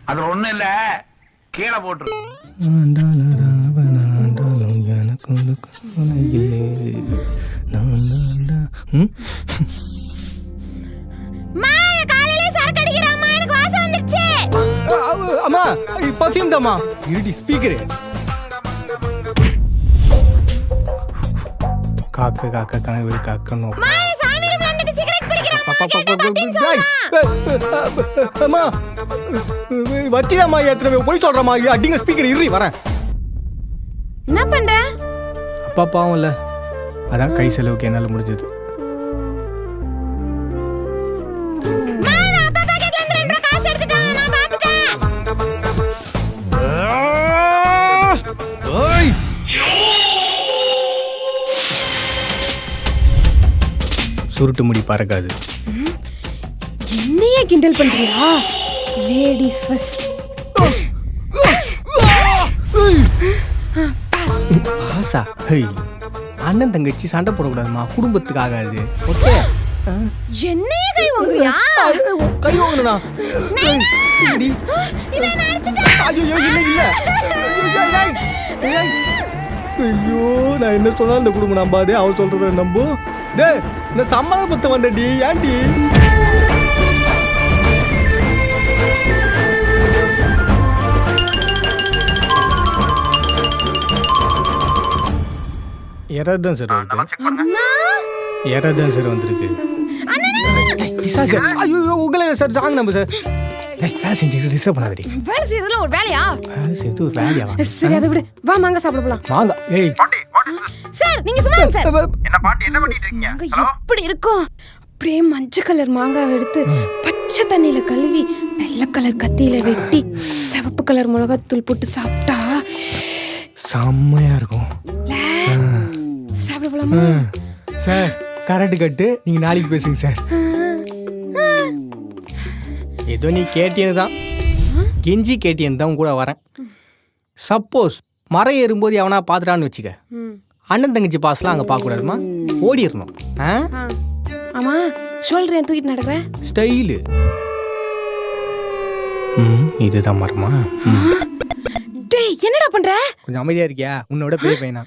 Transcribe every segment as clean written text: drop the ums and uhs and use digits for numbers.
அதுல ஒண்ணும் இல்ல, கீழே போட்டுரு. அம்மா பசியும்தாம்மா. இருடி ஸ்பீக்கரு. காக்க காக்க கனவில் காக்கணும். வச்சிதாம்மா ஏத்துறவே போய் சொல்றமா. அடிங்க ஸ்பீக்கர் இருறி வரேன். என்ன பண்ற? அப்பா பாவம் இல்ல, அதான் கை செலவுக்கு என்னால முடிஞ்சது. சுருட்டு முடி பறக்காது. என்னையே கிண்டல் பண்றியா? Ladies first. பாசா? அண்ணன் தங்கச்சி சண்டை போடக்கூடாதுமா, குடும்பத்துக்கு ஆகாது. ஓகே? என்னையே கை வாங்குறியா? கை வாங்கணும்னா ஐயோ, நான் என்ன சொன்னாலும் இந்த குடும்பம் நம்பாதே, அவன் சொல்றத நம்பு. டேய், இந்த சமாதானத்தை வந்தடி ஏன்டி? எரதான் சார் எரதான் சார் வந்திருக்கு. ஐயோ உங்களை சார் சாங் நம்ப சார். வேலை செஞ்சு டிஸ்டர்ப் பண்ணாதடி. வேலை செய்யறதுல ஒரு வேலையா? வேலை செய்யறது ஒரு வேலையா? சரி அதை விடு, வா மாங்க சாப்பிட போலாம். வாங்க. ஏய் சார் நீங்க சும்மா சார். என்ன பாட்டி என்ன பண்ணிட்டு இருக்கீங்க? மாங்க எப்படி இருக்கும்? அப்படியே மஞ்சள் கலர் மாங்காவை எடுத்து பச்சை தண்ணியில கழுவி வெள்ளை கலர் கத்தியில வெட்டி சிவப்பு கலர் மிளகாத்தூள் போட்டு சாப்பிட்டா செம்மையா இருக்கும். சாப்பிட போலாமா? சார் கரண்ட் கட்டு, நீங்க நாளைக்கு பேசுங்க சார். ஏதோ நீ கேட்டியது தான், கெஞ்சி கேட்டியது தான் கூட வரேன். சப்போஸ் மரம் ஏறும்போது எவனா பார்த்துட்டான்னு வச்சுக்க, அண்ணன் தங்கச்சி பாசலாம் அங்கே பார்க்கக்கூடாதுமா, ஓடிடணும். ஆமா சொல்றேன், தூக்கிட்டு நடக்கிற ஸ்டைலு. இதுதான் மரமா? டேய் என்னடா பண்ற? கொஞ்சம் அமைதியா இருக்கியா? உன்னோட பெரிய பையனா?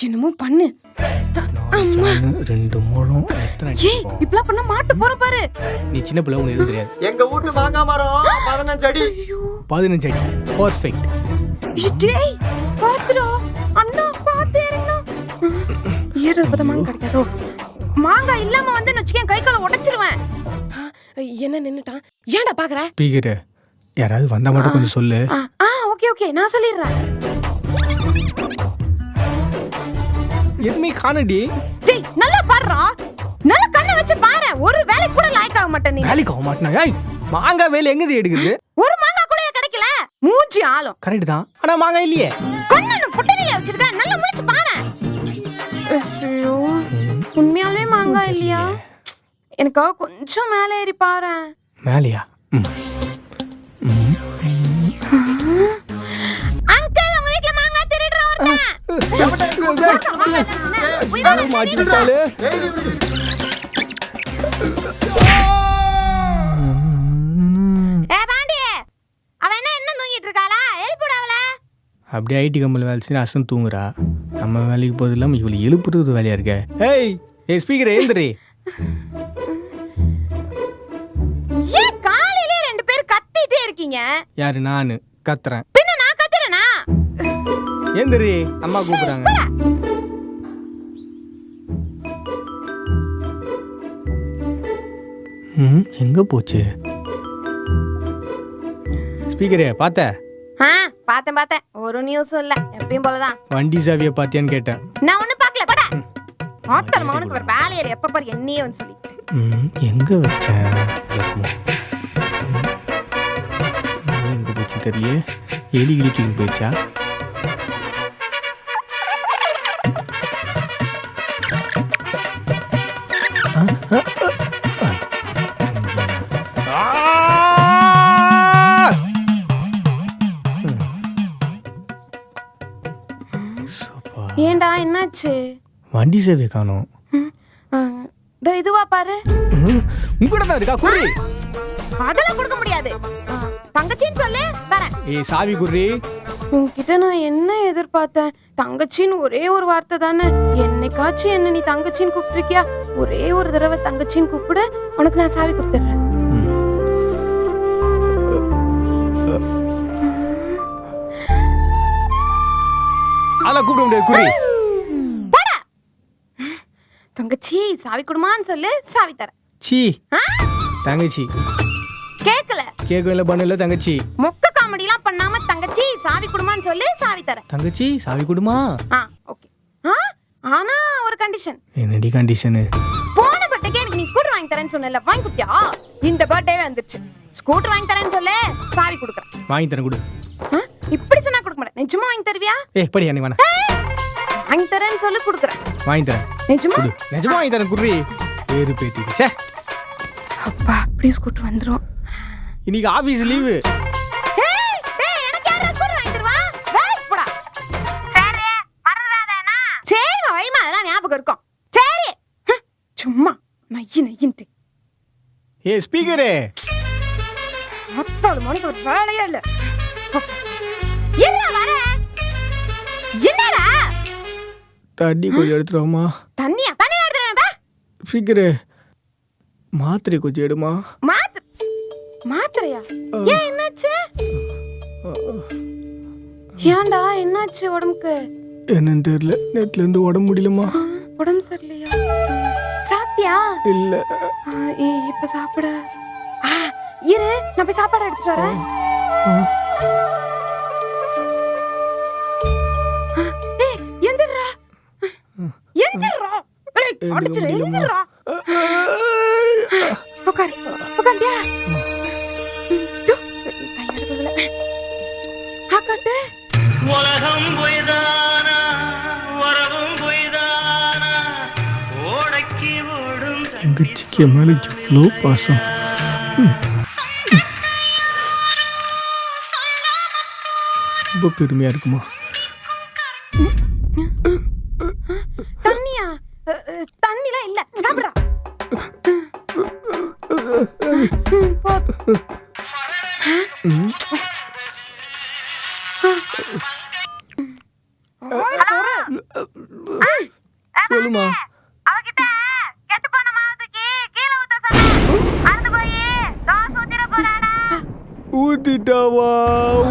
என்னமோ பண்ணு. அம்மா 2 முழம் எத்தனை? ஏய் இப்பலாம் பண்ண மாட்ட போற பாரு. நீ சின்ன பிள்ளை, உனக்கு எதுவும் தெரியாது. எங்க வீட்டு மாங்கா மரம் 15 அடி. 15 அடி பர்ஃபெக்ட். டேய் பாத்துடா அண்ணா, பாத்து ஏறணும். ஏறது பத மாங்கா கிடைக்காதோ? மாங்காய் இல்லாம வந்து நச்சுக்கேன், கை கால உடைச்சிருவேன். என்ன நின்னுட்டான்? ஏன்டா பாக்குற? ஸ்பீக்கர் யாராவது வந்தா மட்டும் கொஞ்சம் சொல்லு. ஓகே ஓகே நான் சொல்லிடுறேன். எதுமே காணடி. டேய் நல்லா பாருடா, நல்ல கண்ணை வச்சு பாரு. ஒரு வேலை கூட லாய்க் ஆக மாட்டே நீ. வேலைக்கு ஆக மாட்டேனா? ஏய் மாங்காய் வேலை எங்கது எடுக்குது? ஒரு மாங்காய் கூட கிடைக்கல. மூஞ்சி ஆளும். கரெக்ட் தான், ஆனா மாங்காய் இல்லையே. கண்ணனு புட்டனில வச்சிருக்க, நல்லா முழிச்சு பாரு. ஐயோ உண்மையாவே மாங்காய் இல்லையா? எனக்காக கொஞ்சம் மேலே ஏறி பாரு. மேலையா? அங்கிள் உங்க வீட்ல மாங்காய் திருடுற ஒருத்தன். மாட்டிட்டாலே. பாண்டி அவன் என்ன தூங்கிட்டு இருக்காளா? எழுப்பிடு அவள. அப்படியே ஐடி கம்பெனியில் வேலை செஞ்சு அசன் தூங்குறா. நம்ம வேலைக்கு போது இல்லாமல் இவளை எழுப்புறது வேலையா இருக்க. ஏய் ஏய் ஸ்பீக்கர் ஏந்திரி. ஏன் காலையிலே 2 பேர் கத்திட்டே இருக்கீங்க? யாரு? நானு கத்துறேன். பின்ன நான் கத்துறேனா? ஏந்திரி, அம்மா கூப்பிடுறாங்க. எங்க போச்சு ஸ்பீக்கரே? பார்த்த? பார்த்தேன். ஒரு நியூஸும் இல்ல, எப்பயும் போலதான். வண்டி சாவியை பார்த்தியான்னு கேட்டேன். நான் ஒண்ணும் பார்க்கல. பட ஆத்தல் மகனுக்கு ஒரு வேலையில எப்ப பாரு என்னையே வந்து சொல்லிட்டு. எங்க வச்சேன்? எங்க போச்சு தெரியல. எலி கிளிக்கு போயிடுச்சா? ஏண்டா என்னாச்சு? வண்டி சேவை காணோம். இதுவா பாரு. உங்ககிட்ட தான் இருக்கா? குடி. அதெல்லாம் கொடுக்க முடியாது. தங்கச்சின்னு சொல்லு தரேன். ஏய் சாவி குர்ரி. உன்கிட்ட நான் என்ன எதிர்பார்த்தேன்? தங்கச்சின்னு ஒரே ஒரு வார்த்தை தானே. என்னைக்காச்சும் என்ன நீ தங்கச்சின்னு கூப்பிட்டுருக்கியா? ஒரே ஒரு தடவை தங்கச்சின்னு கூப்பிடு, உனக்கு நான் சாவி கொடுத்துட்றேன். அதெல்லாம் கூப்பிட முடியாது குர்ரி. தங்கச்சி சாவி கொடுமான்னு சொல்லு, சாவி தரேன். சீ தங்கச்சி கேக்கல, கேட்கல பண்ணல தங்கச்சி. மொக்க காமெடிலாம் பண்ணாம தங்கச்சி சாவி கொடுமான்னு சொல்லு, சாவி தரேன். தங்கச்சி சாவி கொடுமா. ஓகே. ஆனா ஒரு கண்டிஷன். என்னடி கண்டிஷனு? போன பர்த்டேக்கு எனக்கு நீ ஸ்கூட்டர் வாங்கி தரேன்னு சொன்னல, வாங்கி கொடுத்தியா? இந்த பர்த்டேவே வந்துருச்சு, ஸ்கூட்டர் வாங்கி தரேன்னு சொல்லு, சாவி கொடுக்குறேன். வாங்கி தரேன் கொடு. இப்படி சொன்னா கொடுக்க மாட்டேன். நிஜமா வாங்கி தருவியா? படி எனக்கு வேணாம். வாங்கி தரேன்னு சொல்லு, கொடுக்குறேன். வாங்கி தரேன். நிஜமா? நிஜமா வாங்கி தரேன் குர்ரி. பேரு பேத்திக்கு சே. அப்பா அப்படியே ஸ்கூட்டர் வந்துரும். இன்னைக்கு ஆபீஸ் லீவு. எனக்கு யாரா ஸ்கூட்டர் வாங்கி தருவா? வேலைக்கு போடா. சரி மறந்துடாதேனா? சரிமா வைமா, அதெல்லாம் ஞாபகம் இருக்கும். சரி சும்மா நையி நையின்ட்டு. ஸ்பீக்கரே 10 மணிக்கு ஒரு வேலையே இல்ல. என்ன வர? என்னடா? தண்ணி கொஞ்சம் எடுத்துருவோமா? தண்ணி எடுத்துறேன் பா. ஸ்பீக்கரே மாத்திரை கொஞ்சம் எடுமா. மாத்திரையா? ஏன் என்னாச்சு? ஏன்டா என்னாச்சு உடம்புக்கு? என்னன்னு தெரியல, நேத்துல இருந்து உடம்பு முடியலமா. உடம்பு சரியில்லையா? சாப்பிட்டியா? இல்ல. இப்ப சாப்பிட. இரு நான் போய் சாப்பாடு எடுத்துட்டு வரேன். எந்திரா எந்திரா, அடிச்சுரு எந்திரா. உட்காரு உட்காண்டியா? கையெடுக்கல. ஆக்கட்டு உலகம் பொய்தானா உறவும் பொய்தானா ஓடைக்கு ஓடும் தங்கச்சிக்கு மேல இவ்வளோ பாசம். ரொம்ப பெருமையா இருக்குமா? தண்ணியா? தண்ணிலாம் இல்ல, சாப்பிடுறா. சொல்லுமா. அவகிட்ட கெட்டு போன மாவுக்கு கீழ ஊத்த சொன்னேன். அறுந்து போய் தோசை ஊத்திர போறாடா. ஊத்திட்டாவா?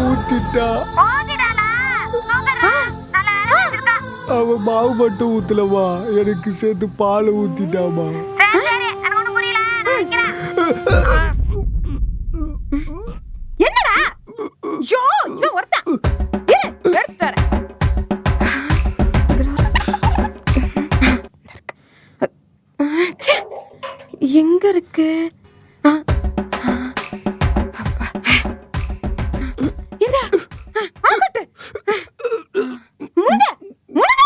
ஊத்திட்டா. ஊத்திடாளா? சூப்பரா. நல்லா இருக்கா. அவ மாவு மட்டும் ஊத்தலவா, எனக்கு சேர்த்து பால் ஊத்திட்டாமா. சரி சரி, எனக்கு ஒண்ணும் புரியல, நான் வைக்கிறேன். என்னடா? ஐயோ இவன் ஒருத்தன். இரு எடுத்துட்டு வரேன். எங்க இருக்கு? இந்த ஆகட்டு. முழுங்க முழுங்க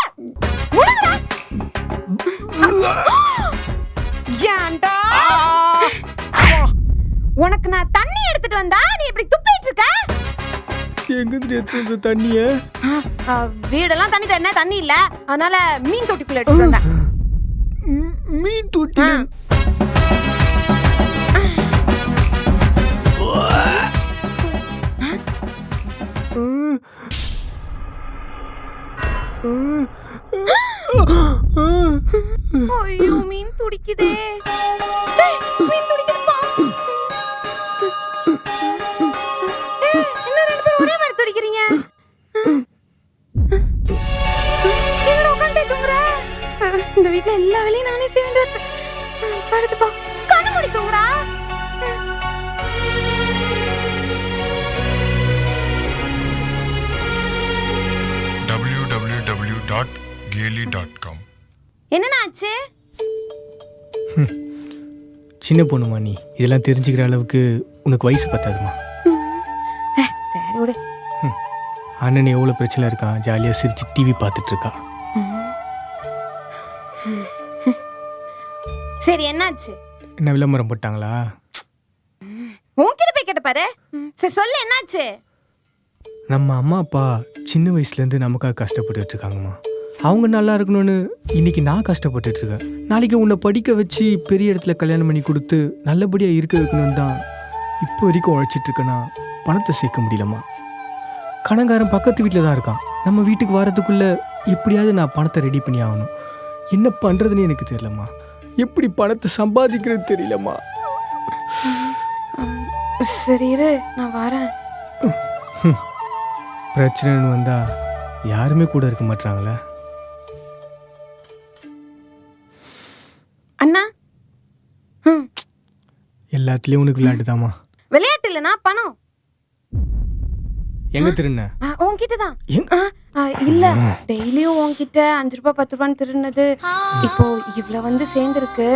முழுங்கடா. ஏன்டா? உனக்கு நான் தண்ணி எடுத்துட்டு வந்தா நீ இப்படி துப்பிட்டு இருக்க? எங்க எடுத்து வந்த தண்ணிய? வீடெல்லாம் தண்ணி இல்ல, அதனால மீன் தொட்டிக்குள்ள எடுத்துட்டு வந்தேன். மீன் தொட்டி? ஐயோ மீன் துடிக்குதே. மீன் துடிக்குதுப்பா. என்ன ரெண்டு பேரும் ஒரே மாதிரி துடிக்கிறீங்க? என்னடா உட்கார்ந்து தூங்குற? இந்த வீட்ல எல்லா வேலையும் நானே செய்ய வேண்டியது. படுத்து போ, கண்ணு மூடி தூங்குடா. www.gaily.com. என்னண்ணா ஆச்சு? சின்ன பொண்ணுமா நீ, இதெல்லாம் தெரிஞ்சுக்கிற அளவுக்கு உனக்கு வயசு பத்தாதுமா. சரி விடு. அண்ணன் எவ்வளோ பிரச்சனை இருக்கான், ஜாலியாக சிரிச்சு டிவி பார்த்துட்டு இருக்கா. சரி என்னாச்சு? என்ன விளம்பரம் போட்டாங்களா? உன்கிட்ட போய் கேட்ட பாரு. சரி சொல்லு என்னாச்சு? நம்ம அம்மா அப்பா சின்ன வயசுலேருந்து நமக்காக கஷ்டப்பட்டுட்டு இருக்காங்கம்மா. அவங்க நல்லா இருக்கணும்னு இன்னைக்கு நான் கஷ்டப்பட்டுட்டு இருக்கேன். நாளைக்கு உன்னை படிக்க வச்சு பெரிய இடத்துல கல்யாணம் பண்ணி கொடுத்து நல்லபடியாக இருக்க வைக்கணும்னு தான் இப்போ வரைக்கும் உழைச்சிட்டு இருக்கேன்னா பணத்தை சேர்க்க முடியலம்மா. கணக்காரன் பக்கத்து வீட்டில் தான் இருக்கான். நம்ம வீட்டுக்கு வரதுக்குள்ளே எப்படியாவது நான் பணத்தை ரெடி பண்ணி ஆகணும். என்ன பண்ணுறதுன்னு எனக்கு தெரியலம்மா. எப்படி பணத்தை சம்பாதிக்கிறது தெரியலம்மா. சரி இரு, நான் வரேன். பிரச்சனைன்னு வந்தால் யாருமே கூட இருக்க மாட்டாங்களே. அண்ணா, எல்லாத்துலேயும் உனக்கு விளையாட்டுதாம்மா. விளையாட்டு இல்லைண்ணா, பணம். எங்கே திருண்ண? உன்கிட்ட தான். இல்ல, டெய்லியும் உன்கிட்ட 5 ரூபாய் 10 ரூபான்னு திருநது இப்போ இவ்வளவு வந்து சேர்ந்துருக்கு.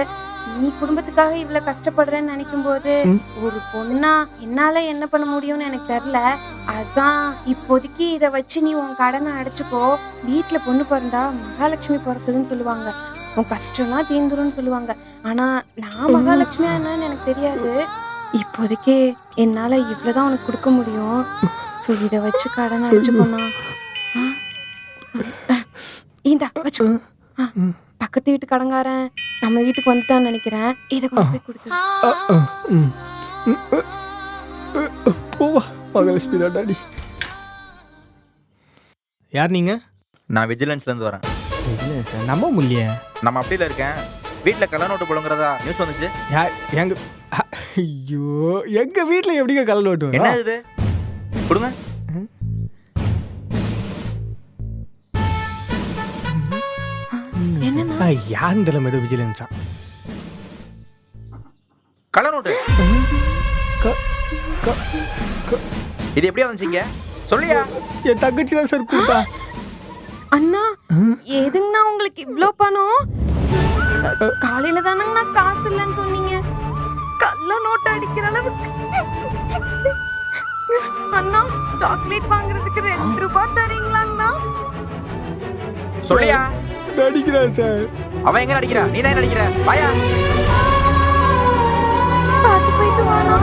நீ குடும்பத்துக்காக இவ்வளவு கஷ்டப்படுறேன்னு நினைக்கும் போது ஒரு பொண்ணா என்னால என்ன பண்ண முடியும்னு எனக்கு தெரியல. அதான் இப்போதைக்கு இதை வச்சு நீ உன் கடனை அடைச்சுக்கோ. வீட்டுல பொண்ணு பிறந்தா மகாலட்சுமி பிறக்குதுன்னு சொல்லுவாங்க. உன் கஷ்டம்னா தீந்துரும்னு சொல்லுவாங்க. ஆனா நான் மகாலட்சுமியா என்னன்னு எனக்கு தெரியாது. இப்போதைக்கு என்னால இவ்வளவுதான் உனக்கு கொடுக்க முடியும். ஸோ இதை வச்சு கடனை அடிச்சுக்கோண்ணா. இந்தா வச்சு. பக்கத்து வீட்டு கடங்காரன் நம்ம வீட்டுக்கு வந்துட்டான்னு நினைக்கிறேன். இதை கொண்டு போய் கொடுத்து. போவா மகாலட்சுமி டாடி. யார் நீங்க? நான் விஜிலன்ஸ்லேருந்து வரேன். நம்ப முடியலையே. நம்ம அப்படியில் இருக்கேன். வீட்டில் கள்ள நோட்டு போடுங்கிறதா நியூஸ் வந்துச்சு. எங்க ஐயோ, எங்க வீட்டில் எப்படிங்க கள்ள நோட்டு? என்ன இது? கொடுங்க. என்னன்னா யாருன்னு தெரியல. ஏதோ விஜிலன்ஸா கள்ள நோட்டு. இது எப்படியா வந்துச்சிங்க? சொல்லியா? என் தங்கச்சி தான் சார் கூட்டா. அண்ணா, எதுங்கண்ணா உங்களுக்கு இவ்ளோ பணம்? காலையில தானங்கண்ணா காசு இல்லைன்னு சொன்னீங்க. கள்ள நோட்டு அடிக்கிற அளவுக்கு. அண்ணா, சாக்லேட் வாங்குறதுக்கு 2 ரூபாய் தரீங்களாங்கண்ணா? சொல்லியா? நடிக்கிறா சார். அவன் எங்க நடிக்கிறா? நீ தான் நடிக்கிற. வாயா. பார்த்து போயிட்டு வாண்ணா.